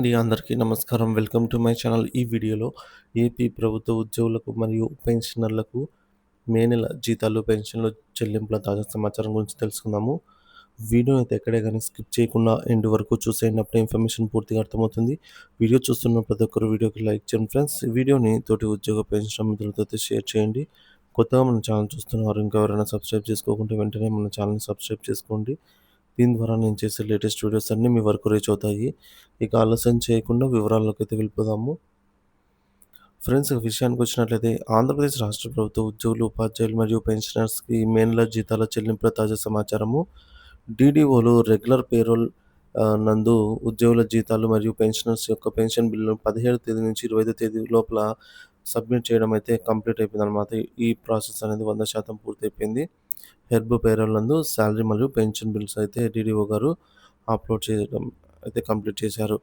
అందరికీ నమస్కారం. Welcome to my channel. ఈ వీడియోలో ఏపీ ప్రభుత్వ ఉద్యోగులకు మరియు పెన్షనర్లకు మే నెల జీతాలు, పెన్షన్‌లు చెల్లింపుల తాజా సమాచారం గురించి తెలుసుకుందాము. వీడియోని అయితే ఎక్కడే గాని స్కిప్ చేయకుండా ఎండ్ వరకు చూసేయండి. అప్పుడే ఇన్ఫర్మేషన్ పూర్తిగా అర్థమవుతుంది. వీడియో చూస్తున్న ప్రతి ఒక్కరు వీడియోకి లైక్ చేయండి ఫ్రెండ్స్. ఈ వీడియోని తోటి ఉద్యోగ పెన్షన్ మిత్రులతో అయితే షేర్ చేయండి. కొత్తగా మన ఛానల్ చూస్తున్నవారు ఇంకా ఎవరైనా సబ్స్క్రైబ్ చేసుకోకుంటే వెంటనే మన ఛానల్‌ని సబ్స్క్రైబ్ చేసుకోండి. దీని ద్వారా నేను చేసే లేటెస్ట్ వీడియోస్ అన్నీ మీ వరకు రీచ్ అవుతాయి. ఇక ఆలస్యం చేయకుండా వివరాల్లోకైతే వెళ్ళిపోదాము. ఫ్రెండ్స్, విషయానికొచ్చినట్లయితే ఆంధ్రప్రదేశ్ రాష్ట్ర ప్రభుత్వ ఉద్యోగులు, ఉపాధ్యాయులు మరియు పెన్షనర్స్‌కి మే నెల జీతాల చెల్లింపుల తాజా సమాచారము. డీడీఓలు రెగ్యులర్ పేరోల్ నందు ఉద్యోగుల జీతాలు మరియు పెన్షనర్స్ యొక్క పెన్షన్ బిల్లును 17వ తేదీ నుంచి 25వ తేదీ లోపల సబ్మిట్ చేయడం అయితే కంప్లీట్ అయిపోయిందనమాట. ఈ ప్రాసెస్ అనేది 100% పూర్తయిపోయింది. హెర్బ్ పేరోల్ నందు సాలరీ మరియు పెన్షన్ బిల్స్ అయితే డీడీఓ గారు అప్‌లోడ్ చేయడం అయితే కంప్లీట్ చేశారు.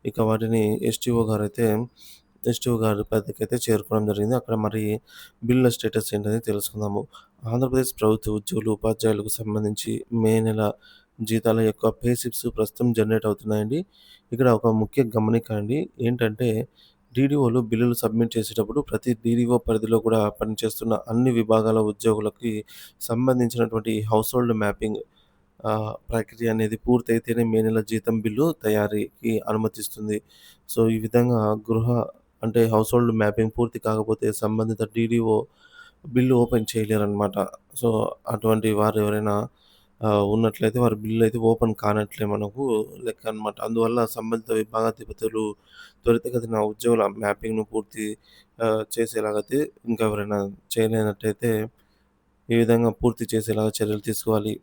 ఇక వాటిని ఎస్‌టీఓ గారి వద్దకైతే చేరుకోవడం జరిగింది. అక్కడ మరి బిల్లుల స్టేటస్ ఏంటనేది తెలుసుకుందాము. ఆంధ్రప్రదేశ్ ప్రభుత్వ ఉద్యోగులు, ఉపాధ్యాయులకు సంబంధించి మే నెల జీతాల యొక్క పే స్లిప్స్ ప్రస్తుతం జనరేట్ అవుతున్నాయండి. ఇక్కడ ఒక ముఖ్య గమనిక అండి. ఏంటంటే డీడీఓలు బిల్లులు సబ్మిట్ చేసేటప్పుడు ప్రతి డీడీఓ పరిధిలో కూడా పనిచేస్తున్న అన్ని విభాగాల ఉద్యోగులకి సంబంధించినటువంటి హౌస్ హోల్డ్ మ్యాపింగ్ ప్రక్రియ అనేది పూర్తయితేనే మే నెల జీతం బిల్లు తయారీకి అనుమతిస్తుంది. సో, ఈ విధంగా హౌస్ హోల్డ్ మ్యాపింగ్ పూర్తి కాకపోతే సంబంధిత డీడీఓ బిల్లు ఓపెన్ చేయలేరనమాట. సో, అటువంటి వారు ఎవరైనా ఉన్నట్లయితే వారి బిల్లు అయితే ఓపెన్ కానట్లే మనకు లెక్క అనమాట. అందువల్ల సంబంధిత విభాగాధిపతులు త్వరితగతిన ఉద్యోగుల మ్యాపింగ్‌ను పూర్తి చేసేలాగైతే ఇంకా ఎవరైనా చేయలేనట్టయితే ఈ విధంగా పూర్తి చేసేలాగా చర్యలు తీసుకోవాలి.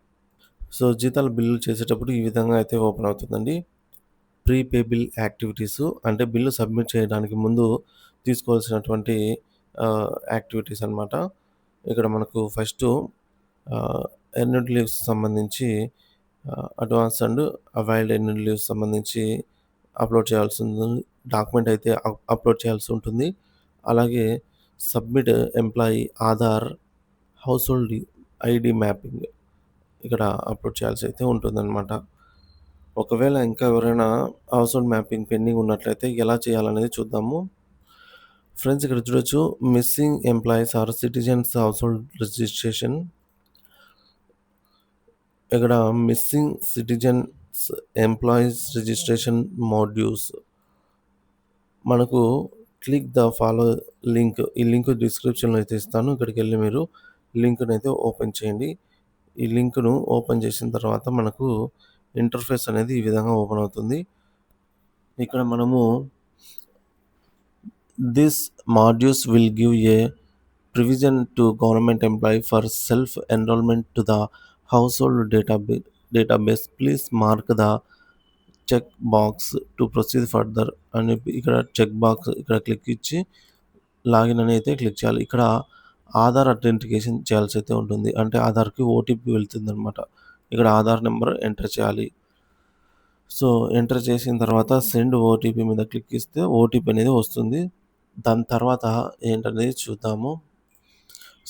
సో, జీతాల బిల్లులు చేసేటప్పుడు ఈ విధంగా అయితే ఓపెన్ అవుతుందండి. ప్రీ పే బిల్ యాక్టివిటీసు అంటే బిల్లు సబ్మిట్ చేయడానికి ముందు తీసుకోవాల్సినటువంటి యాక్టివిటీస్ అనమాట. ఇక్కడ మనకు ఫస్టు ఎర్న్డ్ లీవ్స్ సంబంధించి advance and availed earned leaves సంబంధించి అప్‌లోడ్ చేయాల్సింది డాక్యుమెంట్ అయితే అప్‌లోడ్ చేయాల్సి ఉంటుంది. అలాగే submit employee Aadhaar, household ID mapping ఇక్కడ అప్‌లోడ్ చేయాల్సి అయితే ఉంటుందనమాట. ఒకవేళ ఇంకా ఎవరైనా హౌస్‌హోల్డ్ మ్యాపింగ్ పెండింగ్ ఉన్నట్లయితే ఎలా చేయాలనేది చూద్దాము. ఫ్రెండ్స్, ఇక్కడ చూడొచ్చు missing employees or citizens household registration. ఇక్కడ missing citizens employees registration modules మనకు క్లిక్ ద ఫాలో లింక్. ఈ లింక్ డిస్క్రిప్షన్‌లో అయితే ఇస్తాను. ఇక్కడికెళ్ళి మీరు లింక్‌నైతే ఓపెన్ చేయండి. ఈ లింక్‌ను ఓపెన్ చేసిన తర్వాత మనకు ఇంటర్ఫేస్ అనేది ఈ విధంగా ఓపెన్ అవుతుంది. ఇక్కడ మనము this modules will give a provision to government employee for self-enrollment to the household database. Please mark the check box to proceed further అని ఇక్కడ చెక్ బాక్స్ ఇక్కడ క్లిక్ ఇచ్చి లాగిన్ అని అయితే క్లిక్ చేయాలి. ఇక్కడ ఆధార్ అథెంటికేషన్ చేయాల్సి అయితే ఉంటుంది. అంటే ఆధార్‌కి ఓటీపీ వెళ్తుందనమాట. ఇక్కడ ఆధార్ నెంబర్ ఎంటర్ చేయాలి. సో, ఎంటర్ చేసిన తర్వాత సెండ్ ఓటీపీ మీద క్లిక్ ఇస్తే ఓటీపీ అనేది వస్తుంది. దాని తర్వాత ఏంటనేది చూద్దాము.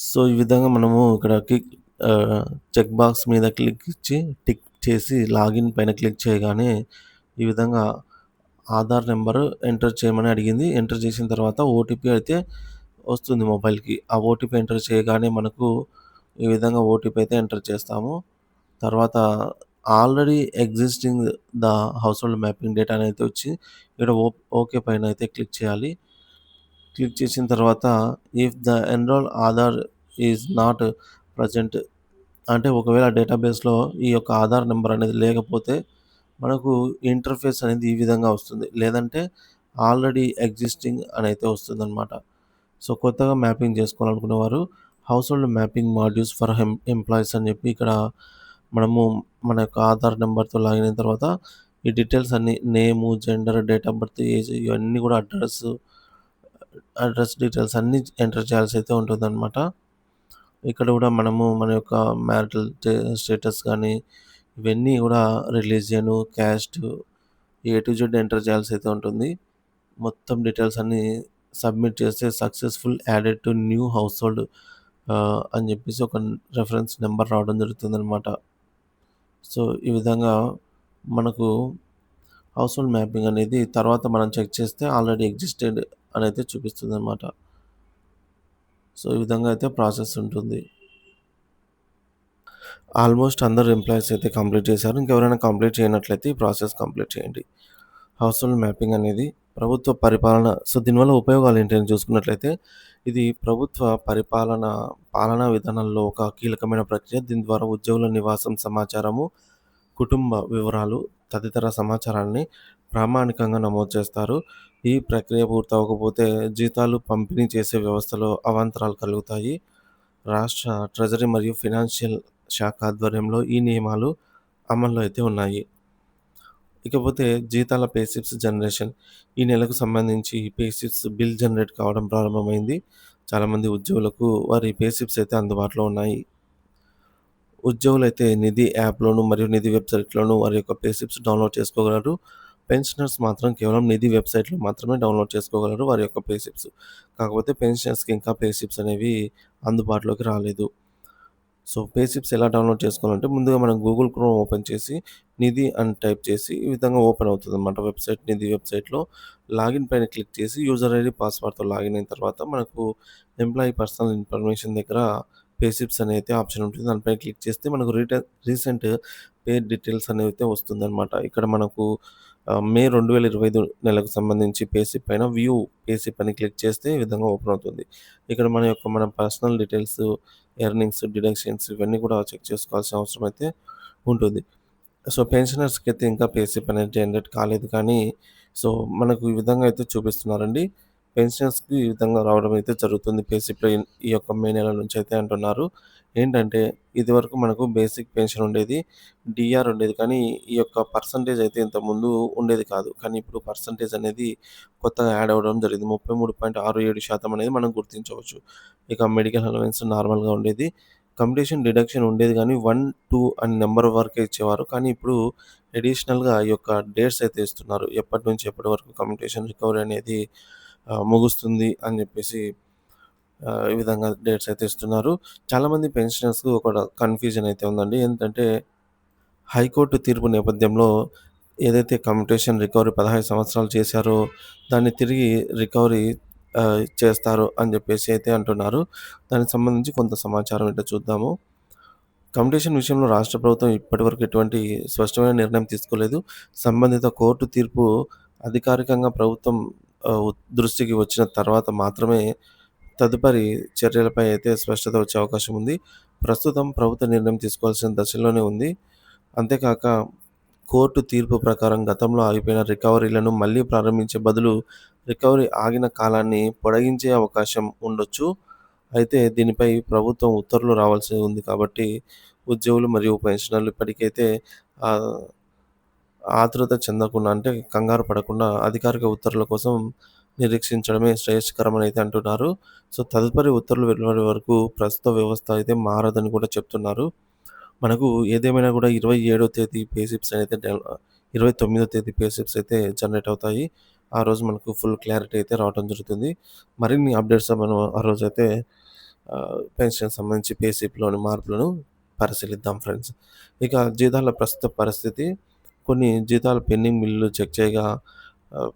సో, ఈ విధంగా మనము ఇక్కడ చెక్ బాక్స్ మీద క్లిక్ ఇచ్చి టిక్ చేసి లాగిన్ పైన క్లిక్ చేయగానే ఈ విధంగా ఆధార్ నెంబరు ఎంటర్ చేయమని అడిగింది. ఎంటర్ చేసిన తర్వాత ఓటీపీ అయితే వస్తుంది మొబైల్‌కి. ఆ ఓటీపీ ఎంటర్ చేయగానే మనకు ఈ విధంగా ఓటీపీ అయితే ఎంటర్ చేస్తాము. తర్వాత already existing the household mapping data అనైతే వచ్చి ఇక్కడ ఓకే పైన అయితే క్లిక్ చేయాలి. క్లిక్ చేసిన తర్వాత if the enrol Aadhaar is not present అంటే ఒకవేళ డేటాబేస్‌లో ఈ యొక్క ఆధార్ నంబర్ అనేది లేకపోతే మనకు ఇంటర్ఫేస్ అనేది ఈ విధంగా వస్తుంది. లేదంటే ఆల్రెడీ ఎగ్జిస్టింగ్ అనైతే వస్తుందనమాట. సో, కొత్తగా మ్యాపింగ్ చేసుకోవాలనుకునేవారు household mapping modules for employees అని చెప్పి ఇక్కడ మనము మన యొక్క ఆధార్ నంబర్‌తో లాగిన్ అయిన తర్వాత ఈ డీటెయిల్స్ అన్నీ name, gender, date of birth, age ఇవన్నీ కూడా అడ్రస్ డీటెయిల్స్ అన్నీ ఎంటర్ చేయాల్సి అయితే ఉంటుందనమాట. ఇక్కడ కూడా మనము మన యొక్క మ్యారిటల్ స్టేటస్ గానీ, ఇవన్నీ కూడా religion, caste A to Z enter చేయాల్సి అయితే ఉంటుంది. మొత్తం డీటెయిల్స్ అన్నీ సబ్మిట్ చేస్తే successful added to new household అని చెప్పేసి ఒక రెఫరెన్స్ నెంబర్ రావడం జరుగుతుందనమాట. సో, ఈ విధంగా మనకు హౌస్ హోల్డ్ మ్యాపింగ్ అనేది తర్వాత మనం చెక్ చేస్తే ఆల్రెడీ ఎగ్జిస్టెడ్ అనైతే చూపిస్తుందనమాట. సో, ఈ విధంగా అయితే ప్రాసెస్ ఉంటుంది. ఆల్మోస్ట్ అందరూ ఎంప్లాయీస్ అయితే కంప్లీట్ చేశారు. ఇంకెవరైనా కంప్లీట్ చేయనట్లయితే ఈ ప్రాసెస్ కంప్లీట్ చేయండి. హౌస్ హోల్డ్ మ్యాపింగ్ అనేది ప్రభుత్వ పరిపాలన సో, దీనివల్ల ఉపయోగాలేంటి అని చూసుకున్నట్లయితే, ఇది ప్రభుత్వ పాలనా విధానంలో ఒక కీలకమైన ప్రక్రియ. దీని ద్వారా ఉద్యోగుల నివాసం సమాచారము, కుటుంబ వివరాలు తదితర సమాచారాన్ని ప్రామాణికంగా నమోదు చేస్తారు. ఈ ప్రక్రియ పూర్తవ్వకపోతే జీతాలు పంపిణీ చేసే వ్యవస్థలో అవాంతరాలు కలుగుతాయి. రాష్ట్ర ట్రెజరీ మరియు ఫినాన్షియల్ శాఖ ఆధ్వర్యంలో ఈ నియమాలు అమల్లో అయితే ఉన్నాయి. ఇకపోతే జీతాల పే స్లిప్స్ జనరేషన్. ఈ నెలకు సంబంధించి పే స్లిప్స్ బిల్ జనరేట్ కావడం ప్రారంభమైంది. చాలామంది ఉద్యోగులకు వారి పే స్లిప్స్ అయితే అందుబాటులో ఉన్నాయి. ఉద్యోగులైతే నిధి యాప్‌లోను మరియు నిధి వెబ్‌సైట్‌లోను వారి యొక్క పే స్లిప్స్ డౌన్‌లోడ్ చేసుకోగలరు. పెన్షనర్స్ మాత్రం కేవలం నిధి వెబ్‌సైట్‌లో మాత్రమే డౌన్‌లోడ్ చేసుకోగలరు వారి యొక్క పే స్లిప్స్. కాకపోతే పెన్షనర్స్‌కి ఇంకా పే స్లిప్స్ అనేవి అందుబాటులోకి రాలేదు. సో, పే స్లిప్స్ ఎలా డౌన్‌లోడ్ చేసుకోవాలంటే ముందుగా మనం గూగుల్ క్రోమ్ ఓపెన్ చేసి నిధి అని టైప్ చేసి ఈ విధంగా ఓపెన్ అవుతదనమాట వెబ్‌సైట్. నిధి వెబ్‌సైట్‌లో లాగిన్ పైన క్లిక్ చేసి యూజర్ ఐడీ, పాస్వర్డ్‌తో లాగిన్ అయిన తర్వాత మనకు ఎంప్లాయీ పర్సనల్ ఇన్ఫర్మేషన్ దగ్గర పే స్లిప్స్ అని అయితే ఆప్షన్ ఉంటుంది. దానిపైన క్లిక్ చేస్తే మనకు రీసెంట్ పే డీటెయిల్స్ అనేవైతే వస్తుందనమాట. ఇక్కడ మనకు మే 2025 నెలకు సంబంధించి పే స్లిప్ పైన వ్యూ పే స్లిప్ అని క్లిక్ చేస్తే ఈ విధంగా ఓపెన్ అవుతుంది. ఇక్కడ మన పర్సనల్ డీటెయిల్స్, ఎర్నింగ్స్, డిడక్షన్స్ ఇవన్నీ కూడా చెక్ చేసుకోవాల్సిన అవసరం అయితే ఉంటుంది. సో, పెన్షనర్స్‌కైతే ఇంకా పే స్లిప్ అనేది జనరేట్ కాలేదు కానీ, సో, మనకు ఈ విధంగా అయితే చూపిస్తున్నారండి. పెన్షనర్స్‌కి ఈ విధంగా రావడం అయితే జరుగుతుంది పే స్లిప్‌లో ఈ యొక్క మే నెల నుంచి అయితే అంటున్నారు. ఏంటంటే, ఇదివరకు మనకు బేసిక్ పెన్షన్ ఉండేది. డీఆర్ ఉండేది. కానీ, ఈ యొక్క పర్సెంటేజ్ అయితే ఇంతకుముందు ఉండేది కాదు. కానీ, ఇప్పుడు పర్సెంటేజ్ అనేది కొత్తగా యాడ్ అవ్వడం జరిగింది. 33.67% అనేది మనం గుర్తించవచ్చు. ఇక మెడికల్ అలవెన్స్ నార్మల్‌గా ఉండేది. కంప్లీషన్ డిడక్షన్ ఉండేది గానీ 1, 2 అని నంబర్ వరకే ఇచ్చేవారు. కానీ ఇప్పుడు అడిషనల్‌గా ఈ యొక్క డేట్స్ అయితే ఇస్తున్నారు. ఎప్పటి నుంచి ఎప్పటి వరకు కమ్యూనికేషన్ రికవరీ అనేది ముగుస్తుంది అని జెప్పేసి ఈ విధంగా డేట్స్ అయితే ఇస్తున్నారు. చాలామంది పెన్షనర్స్‌కు ఒక కన్‌ఫ్యూజన్ అయితే ఉందండి. ఏంటంటే హైకోర్టు తీర్పు నేపథ్యంలో ఏదైతే కమ్యూటేషన్ రికవరీ 15 సంవత్సరాలు చేశారో దాన్ని తిరిగి రికవరీ చేస్తారు అని జెప్పేసి అయితే అంటున్నారు. దానికి సంబంధించి కొంత సమాచారం ఏంటో చూద్దాము. కమ్యూటేషన్ విషయంలో రాష్ట్ర ప్రభుత్వం ఇప్పటివరకు ఎటువంటి స్పష్టమైన నిర్ణయం తీసుకోలేదు. సంబంధిత కోర్టు తీర్పు అధికారికంగా ప్రభుత్వం దృష్టికి వచ్చిన తర్వాత మాత్రమే తదుపరి చర్యలపై అయితే స్పష్టత వచ్చే అవకాశం ఉంది. ప్రస్తుతం ప్రభుత్వ నిర్ణయం తీసుకోవాల్సిన దశలోనే ఉంది. అంతేకాక కోర్టు తీర్పు ప్రకారం గతంలో ఆగిపోయిన రికవరీలను మళ్ళీ ప్రారంభించే బదులు రికవరీ ఆగిన కాలాన్ని పొడిగించే అవకాశం ఉండొచ్చు. అయితే దీనిపై ప్రభుత్వం ఉత్తర్వులు రావాల్సి ఉంది కాబట్టి ఉద్యోగులు మరియు పెన్షనర్లు ఇప్పటికైతే ఆహ్, ఆతృత చెందకుండా అంటే కంగారు పడకుండా అధికారిక ఉత్తర్వుల కోసం నిరీక్షించడమే శ్రేయస్కరమని అయితే అంటున్నారు. సో, తదుపరి ఉత్తర్వులు వెలువడే వరకు ప్రస్తుత వ్యవస్థ అయితే మారదని కూడా చెప్తున్నారు. మనకు ఏదేమైనా కూడా 27వ తేదీ పే స్లిప్స్ అయితే 29వ తేదీ పే స్లిప్స్ అయితే జనరేట్ అవుతాయి. ఆ రోజు మనకు ఫుల్ క్లారిటీ అయితే రావడం జరుగుతుంది. మరిన్ని అప్డేట్స్ మనం ఆ రోజైతే పెన్షన్‌కి సంబంధించి పే స్లిప్‌లోని మార్పులను పరిశీలిద్దాం ఫ్రెండ్స్. ఇక జీతాల ప్రస్తుత పరిస్థితి కొన్ని జీతాల పెండింగ్ బిల్లులు చెక్ చేయగా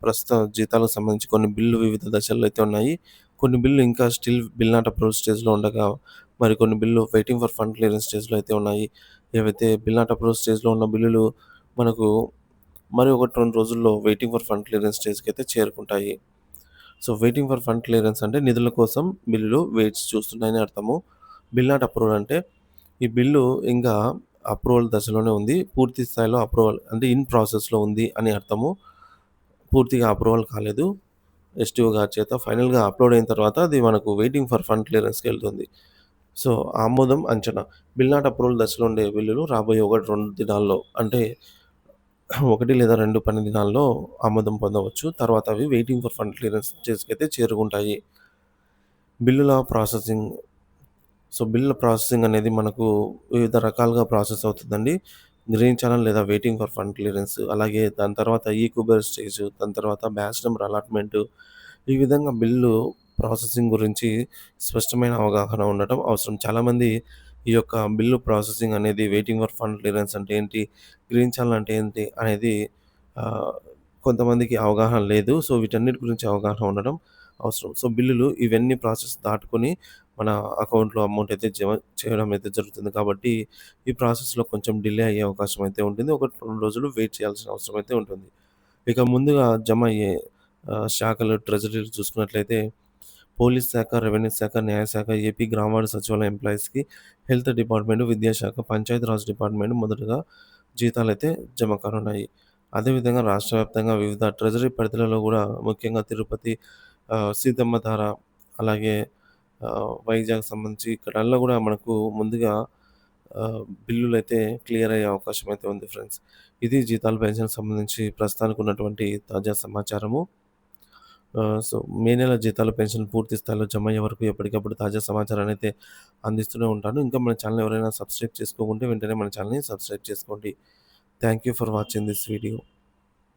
ప్రస్తుతం జీతాలకు సంబంధించి కొన్ని బిల్లు వివిధ దశల్లో అయితే ఉన్నాయి. కొన్ని బిల్లు ఇంకా స్టిల్ బిల్ నాట్ అప్రూవ్డ్ స్టేజ్‌లో ఉండగా మరికొన్ని bill waiting for fund clearance స్టేజ్‌లో అయితే ఉన్నాయి. ఏవైతే బిల్ నాట్ అప్రూవ్డ్ స్టేజ్‌లో ఉన్న బిల్లులు మనకు మరి 1, 2 రోజుల్లో వెయిటింగ్ ఫర్ ఫండ్ క్లియరెన్స్ స్టేజ్‌కైతే చేరుకుంటాయి. So, waiting for fund clearance అంటే నిధుల కోసం బిల్లులు వేచి చూస్తున్నాయని అర్థము. బిల్ నాట్ అప్రూవ్డ్ అంటే ఈ బిల్లు ఇంకా అప్రూవల్ దశలోనే ఉంది. పూర్తి స్థాయిలో అప్రూవల్ అంటే ఇన్ ప్రాసెస్‌లో ఉంది అని అర్థము. పూర్తిగా అప్రూవల్ కాలేదు. ఎస్‌టిఓ గారి చేత ఫైనల్‌గా అప్లోడ్ అయిన తర్వాత అది మనకు వెయిటింగ్ ఫర్ ఫండ్ క్లియరెన్స్‌కెళ్తుంది. సో, ఆమోదం, అంచనా. బిల్ నాట్ అప్రూవల్ దశలో ఉండే బిల్లులు రాబోయే 1, 2 దినాల్లో అంటే 1 లేదా 2 పని దినాల్లో ఆమోదం పొందవచ్చు. తర్వాత అవి వెయిటింగ్ ఫర్ ఫండ్ క్లియరెన్స్ స్టేజ్‌కైతే చేరుకుంటాయి. బిల్లుల ప్రాసెసింగ్. సో, బిల్లుల ప్రాసెసింగ్ అనేది మనకు వివిధ రకాలుగా ప్రాసెస్ అవుతుందండి. గ్రీన్ ఛానెల్ లేదా వెయిటింగ్ ఫర్ ఫండ్ క్లియరెన్స్ అలాగే దాని తర్వాత ఈ-కుబేర్ స్టేజ్, దాని తర్వాత బ్యాచ్ నంబర్ అలాట్‌మెంట్ ఈ విధంగా బిల్లు ప్రాసెసింగ్ గురించి స్పష్టమైన అవగాహన ఉండటం అవసరం. చాలామంది ఈ యొక్క బిల్లు ప్రాసెసింగ్ అనేది వెయిటింగ్ ఫర్ ఫండ్ క్లియరెన్స్ అంటే ఏంటి? గ్రీన్ ఛానెల్ అంటే ఏంటి? అనేది ఆహ్, కొంతమందికి అవగాహన లేదు. సో, వీటన్నిటి గురించి అవగాహన ఉండడం అవసరం. సో, బిల్లులు ఇవన్నీ ప్రాసెస్ దాటుకొని మన అకౌంట్‌లో అమౌంట్ అయితే జమ చేయడం అయితే జరుగుతుంది. కాబట్టి ఈ ప్రాసెస్‌లో కొంచెం డిలే అయ్యే అవకాశం అయితే ఉంటుంది. 1, 2 రోజులు వెయిట్ చేయాల్సిన అవసరం అయితే ఉంటుంది. ఇక ముందుగా జమ అయ్యే శాఖలు ట్రెజరీలు చూసుకున్నట్లయితే పోలీస్ శాఖ, రెవెన్యూ శాఖ, న్యాయశాఖ, ఏపీ గ్రామవార్డు సచివాలయం ఎంప్లాయీస్‌కి, హెల్త్ డిపార్ట్‌మెంట్, విద్యాశాఖ, పంచాయతీరాజ్ డిపార్ట్‌మెంట్ మొదటగా జీతాలైతే జమ కానున్నాయి. అదేవిధంగా రాష్ట్ర వ్యాప్తంగా వివిధ ట్రెజరీ పరిధిలలో గూడా ముఖ్యంగా తిరుపతి, సీతమ్మధార, అలాగే వైజాగ్ సంబంధించి ఇక్కడల్లా గూడా మనకు ముందుగా బిల్లులైతే క్లియర్ అయ్యే అవకాశం అయితే ఉంది ఫ్రెండ్స్. ఇది జీతాలు, పెన్షన్ సంబంధించి ప్రస్తుతానికి ఉన్నటువంటి తాజా సమాచారము. సో, మే నెల జీతాలు, పెన్షన్‌లు పూర్తి స్థాయిలో జమయ్యే వరకు ఎప్పటికప్పుడు తాజా సమాచారాన్నయితే అందిస్తూనే ఉంటాను. ఇంకా మన ఛానెల్ ఎవరైనా సబ్స్క్రైబ్ చేసుకోకుంటే వెంటనే మన ఛానెల్‌ని సబ్స్క్రైబ్ చేసుకోండి. Thank you for watching this video.